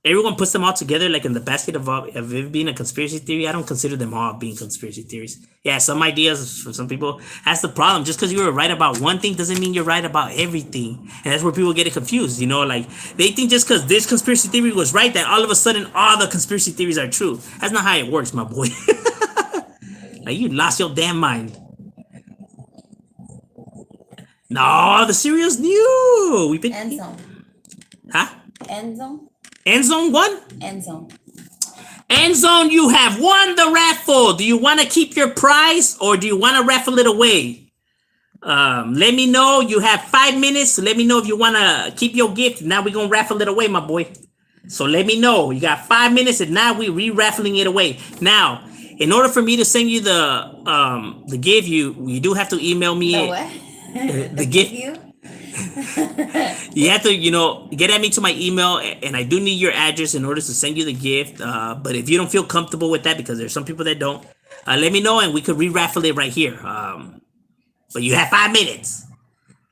everyone puts them all together like in the basket of it being a conspiracy theory, I don't consider them all being conspiracy theories. Yeah, some ideas for some people, that's the problem. Just because you were right about one thing doesn't mean you're right about everything. And that's where people get it confused. Like they think just because this conspiracy theory was right that all of a sudden all the conspiracy theories are true. That's not how it works, my boy. Like, you lost your damn mind. No, the cereal's new. We've been End zone. Huh? End zone. End zone one? End zone. End zone, you have won the raffle. Do you want to keep your prize or do you want to raffle it away? Let me know. You have 5 minutes. Let me know if you want to keep your gift. Now we're going to raffle it away, my boy. So let me know. You got 5 minutes and now we're re-raffling it away. Now, in order for me to send you the gift, you do have to email me. The what? The gift. You? You have to, get at me to my email, and I do need your address in order to send you the gift. But if you don't feel comfortable with that, because there's some people that don't, let me know and we could re-raffle it right here. But you have 5 minutes.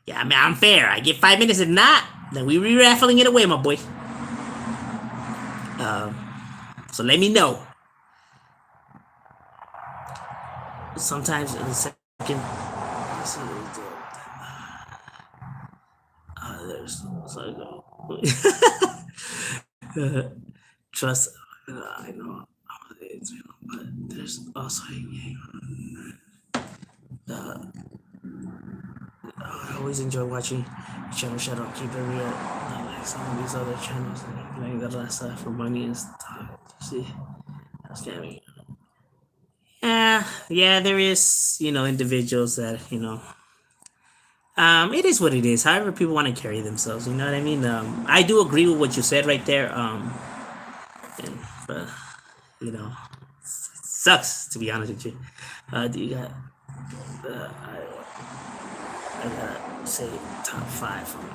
Yeah, I mean, I'm fair. I get 5 minutes. If not, then we re-raffling it away, my boy. So let me know. Sometimes in a second. There's trust. I know, but there's also I always enjoy watching channel shout out, keep it real. Not like some of these other channels playing the last stuff for money and stuff. See, that's scamming. Yeah, there is, individuals that, it is what it is. However people want to carry themselves, you know what I mean? I do agree with what you said right there. But, it sucks, to be honest with you. Do you got, I gotta say top 5 from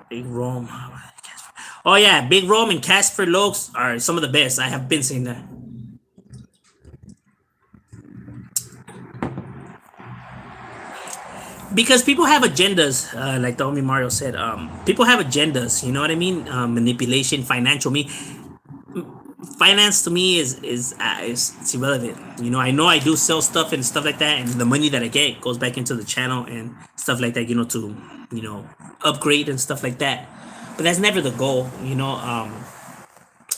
Big Rome. Oh yeah, Big Rome and Casper Lokes are some of the best. I have been saying that. Because people have agendas, like the homie Mario said. People have agendas, you know what I mean? Manipulation, financial. finance to me is it's irrelevant. I know I do sell stuff and stuff like that, and the money that I get goes back into the channel and stuff like that. To upgrade and stuff like that. But that's never the goal.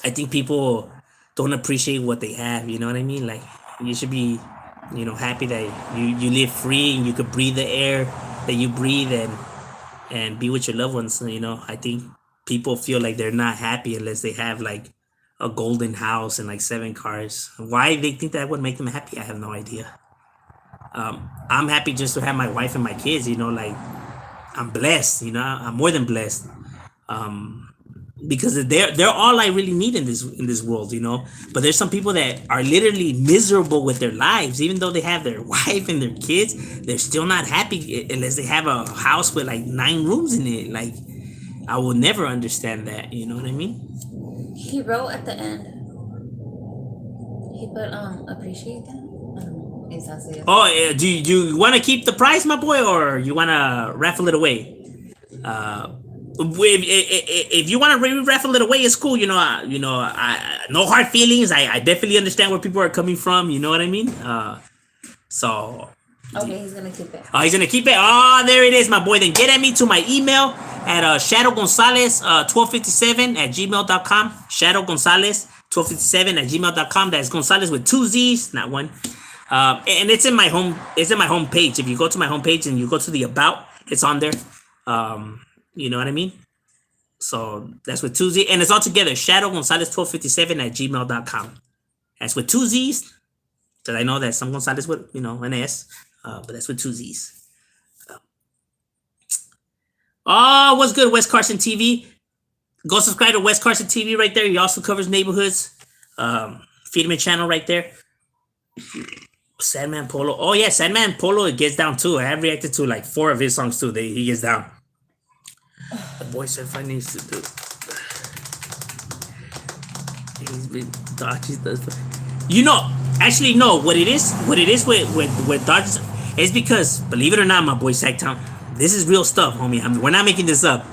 I think people don't appreciate what they have. You know what I mean? Like you should be, happy that you live free and you could breathe the air that you breathe and be with your loved ones. I think people feel like they're not happy unless they have like a golden house and like 7 cars. Why they think that would make them happy, I have no idea. I'm happy just to have my wife and my kids. Like I'm blessed. I'm more than blessed. Because they're all I really need in this world. But there's some people that are literally miserable with their lives, even though they have their wife and their kids. They're still not happy unless they have a house with like 9 rooms in it. Like I will never understand that. You know what I mean? He wrote at the end. He put appreciate that. I don't know exactly. Oh, do you want to keep the price, my boy, or you want to raffle it away? If you want to raffle it away, it's cool. I no hard feelings. I definitely understand where people are coming from. You know what I mean? So. Okay, he's gonna keep it. Oh, he's gonna keep it. Oh, there it is, my boy. Then get at me to my email at Shadow Gonzalez 1257 at gmail.com. Shadow Gonzalez 1257 at gmail.com. That's Gonzalez with 2 Z's, not one. And it's in my home. It's in my home page. If you go to my home page and you go to the about, it's on there. You know what I mean? So that's with 2 Z, and it's all together. Shadow Gonzalez 1257 at gmail.com. That's with 2 Z's. Because I know that some Gonzalez with an S. But that's with 2 Z's. Oh, what's good, West Carson TV? Go subscribe to West Carson TV right there. He also covers neighborhoods. Feedman channel right there. Sandman Polo. Oh yeah, Sandman Polo, it gets down too. I have reacted to like 4 of his songs too. He gets down. The boy said if I needs to do. He's been dodgy stuff. Actually no. What it is with Dodgers is because, believe it or not, my boy Sacktown, this is real stuff, homie. We're not making this up.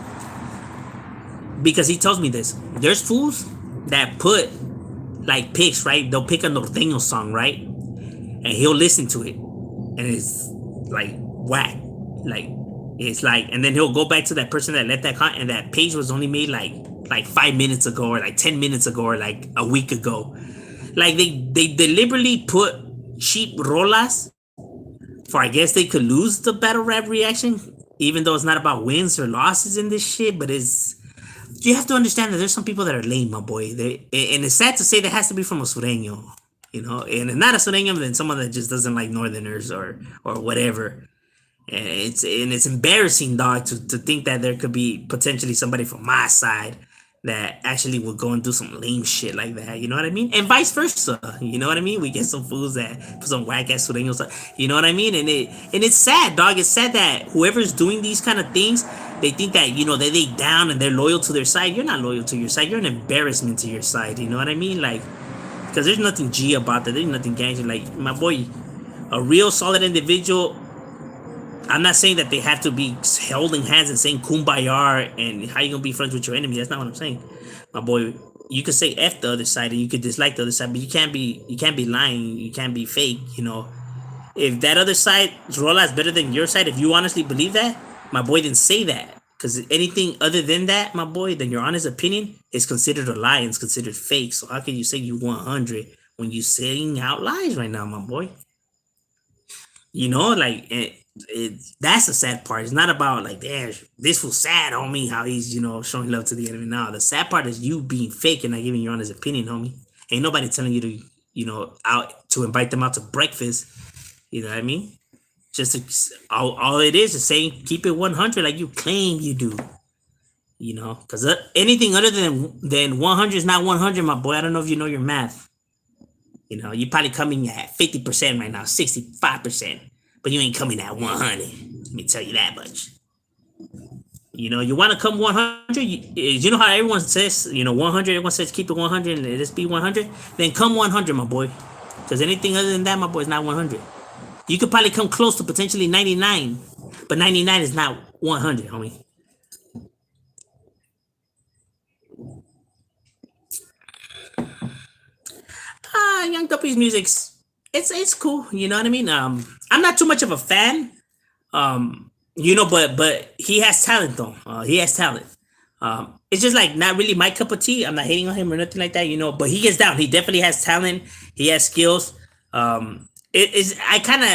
Because he tells me this. There's fools that put like picks, right? They'll pick a norteño song, right? And he'll listen to it, and it's like whack, like it's like, and then he'll go back to that person that left that comment, and that page was only made like 5 minutes ago, or like 10 minutes ago, or like a week ago. Like they deliberately put cheap rolas for, I guess they could lose the battle rap reaction, even though it's not about wins or losses in this shit. But you have to understand that there's some people that are lame, my boy. And it's sad to say that has to be from a sureño. And if not a sureño, then someone that just doesn't like northerners or whatever. And it's embarrassing, dog, to think that there could be potentially somebody from my side that actually would go and do some lame shit like that. You know what I mean? And vice versa. You know what I mean? We get some fools that put some whack ass sureños. You know what I mean? And it's sad, dog. It's sad that whoever's doing these kind of things, they think that that they down and they're loyal to their side. You're not loyal to your side. You're an embarrassment to your side. You know what I mean? Like. Because there's nothing G about that. There's nothing gangster. Like, my boy, a real solid individual, I'm not saying that they have to be holding hands and saying kumbaya and how you going to be friends with your enemy. That's not what I'm saying. My boy, you could say F the other side and you could dislike the other side, but you can't be lying. You can't be fake, If that other side's rola is better than your side, if you honestly believe that, my boy, then say that. Because anything other than that, my boy, then your honest opinion is considered a lie and it's considered fake. So how can you say you 100 when you saying out lies right now, my boy? Like that's the sad part. It's not about like, damn, this was sad, homie, how he's showing love to the enemy. Now the sad part is you being fake and not giving your honest opinion, homie. Ain't nobody telling you to out to invite them out to breakfast. You know what I mean? Just all it is saying keep it 100 like you claim you do, because anything other than 100 is not 100, my boy. I don't know if you know your math. You probably coming at 50% right now, 65%, but you ain't coming at 100. Let me tell you that much. You want to come 100. You know how everyone says 100. Everyone says keep it 100 and let it be 100. Then come 100, my boy, because anything other than that, my boy, is not 100. You could probably come close to potentially 99, but 99 is not 100, homie. Young Duppy's music's it's cool. You know what I mean? I'm not too much of a fan. But he has talent though. He has talent. It's just like not really my cup of tea. I'm not hating on him or nothing like that, but he gets down. He definitely has talent. He has skills. It is. I kind of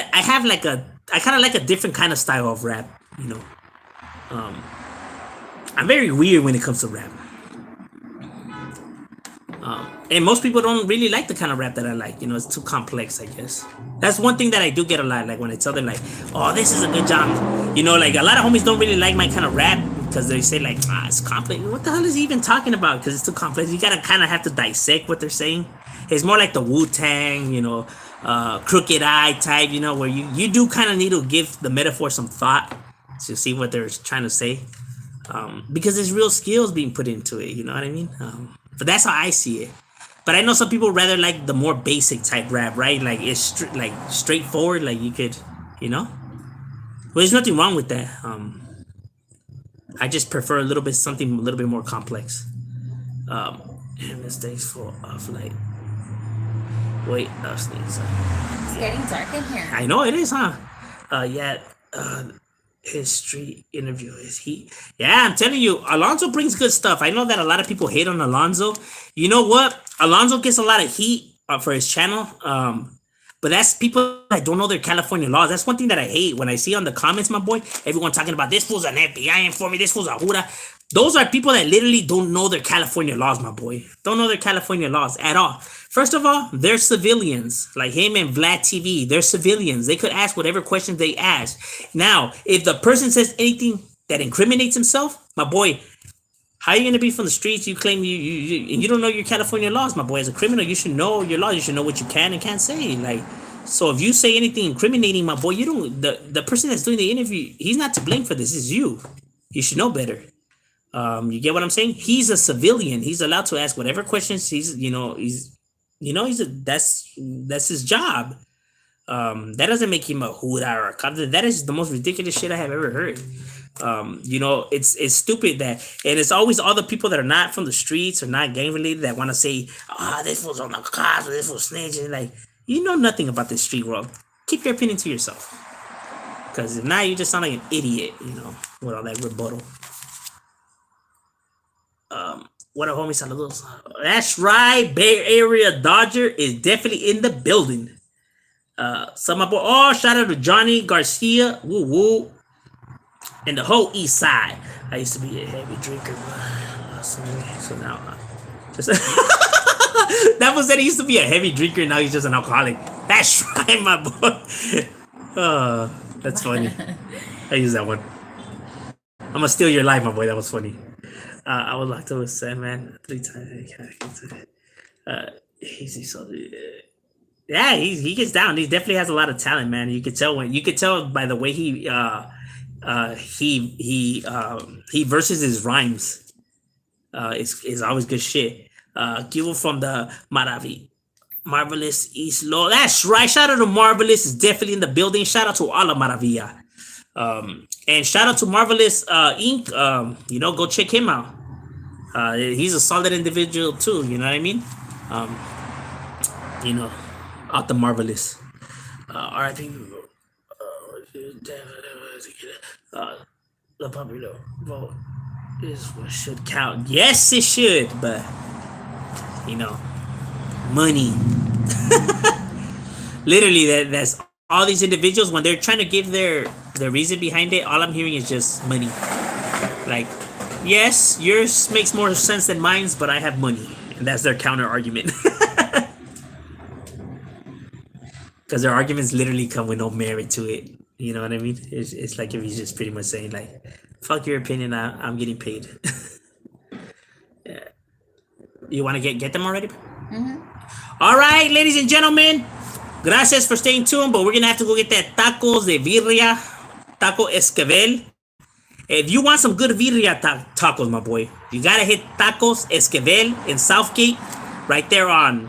like a different kind of style of rap. I'm very weird when it comes to rap. And most people don't really like the kind of rap that I like. It's too complex, I guess. That's one thing that I do get a lot. Like when I tell them, like, "Oh, this is a good genre." Like a lot of homies don't really like my kind of rap because they say, like, it's complex. What the hell is he even talking about? Because it's too complex. You gotta kind of have to dissect what they're saying. It's more like the Wu-Tang, crooked eye type, where you do kind of need to give the metaphor some thought to see what they're trying to say. Because there's real skills being put into it. You know what I mean? But that's how I see it. But I know some people rather like the more basic type rap, right? Like it's like straightforward, like you could, Well, there's nothing wrong with that. I just prefer something a little bit more complex. And mistakes full of like. Wait, sneeze. It's getting dark in here. I know it is, huh? His street interview is heat. Yeah, I'm telling you, Alonzo brings good stuff. I know that a lot of people hate on Alonzo. You know what? Alonzo gets a lot of heat for his channel. But that's people that don't know their California laws. That's one thing that I hate when I see on the comments, my boy. Everyone talking about this fool's an FBI informant, this fool's a Huda. Those are people that literally don't know their California laws, my boy. Don't know their California laws at all. First of all, they're civilians. Like him and Vlad TV, they're civilians. They could ask whatever questions they ask. Now, if the person says anything that incriminates himself, my boy, how are you going to be from the streets? You claim you don't know your California laws, my boy. As a criminal, you should know your laws. You should know what you can and can't say. Like, so if you say anything incriminating, my boy, the person that's doing the interview, he's not to blame for this. It's you. You should know better. You get what I'm saying? He's a civilian. He's allowed to ask whatever questions that's his job. That doesn't make him a Huda or a cop. That is the most ridiculous shit I have ever heard. It's stupid and it's always all the people that are not from the streets or not gang related that want to say, this was on the cops or this was snitching. Like, you know nothing about this street world. Keep your opinion to yourself. Because if not, you just sound like an idiot, with all that rebuttal. What a homie, saludos. That's right, Bay Area Dodger is definitely in the building. Shout out to Johnny Garcia, woo woo, and the whole East Side. I used to be a heavy drinker, so now that was that he used to be a heavy drinker. Now he's just an alcoholic. That's right, my boy. That's funny. I use that one. I'm gonna steal your life, my boy. That was funny. I was locked up with Sandman 3 times. Yeah, he gets down. He definitely has a lot of talent, man. You could tell by the way he verses his rhymes. It's always good shit. Give from the Marvelous East Law. That's right. Shout out to Marvelous is definitely in the building. Shout out to Ala Maravilla. And shout out to Marvelous Inc. Go check him out. He's a solid individual too. You know what I mean? Out the Marvelous. RIP. The popular vote is what should count. Yes, it should, but money. Literally, that's all these individuals when they're trying to give their reason behind it. All I'm hearing is just money. Like, yes, yours makes more sense than mine's, but I have money, and that's their counter argument. Because their arguments literally come with no merit to it. You know what I mean? It's like if he's just pretty much saying like, "Fuck your opinion, I'm getting paid." Yeah. You want to get them already? Mm-hmm. All right, ladies and gentlemen. Gracias for staying tuned, but we're going to have to go get that tacos de birria, taco esquivel. If you want some good birria tacos, my boy, you got to hit Tacos Esquivel in Southgate, right there on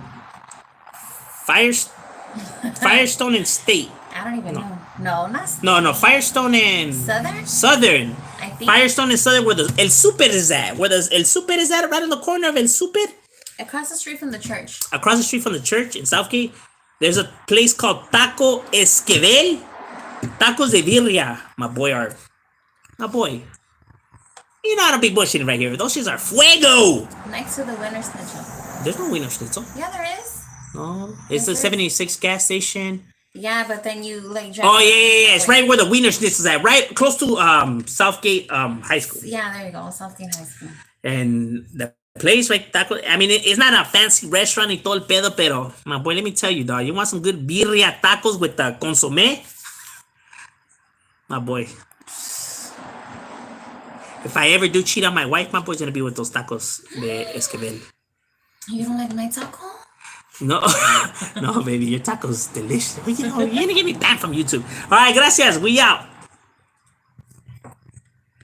Firestone and State. I don't even know. No, not State. No, Firestone and... Southern. I think. Firestone and Southern, where the El Super is at. Where the El Super is at, right in the corner of El Super. Across the street from the church. Across the street from the church in Southgate, there's a place called Taco Esquivel. Tacos de birria, my boy. You know how to be bullshitting right here. Those shits are fuego. Next to the Winter Schnitzel. There's no Wiener Schnitzel. Yeah, there is. No, it's the Yes, there is. 76 gas station. Yeah, but then you like drive. Oh yeah. It's right where the Wiener Schnitzel's at, right close to Southgate High School. Yeah, there you go, Southgate High School. And the place, right? Taco. I mean, it's not a fancy restaurant y todo el pedo, pero my boy, let me tell you, dog. You want some good birria tacos with the consomme? My boy. If I ever do cheat on my wife, my boy's gonna be with those tacos de Esquivel. You don't like my taco? No, no, baby, your taco's delicious. You know, you're gonna get me banned from YouTube. All right, gracias. We out.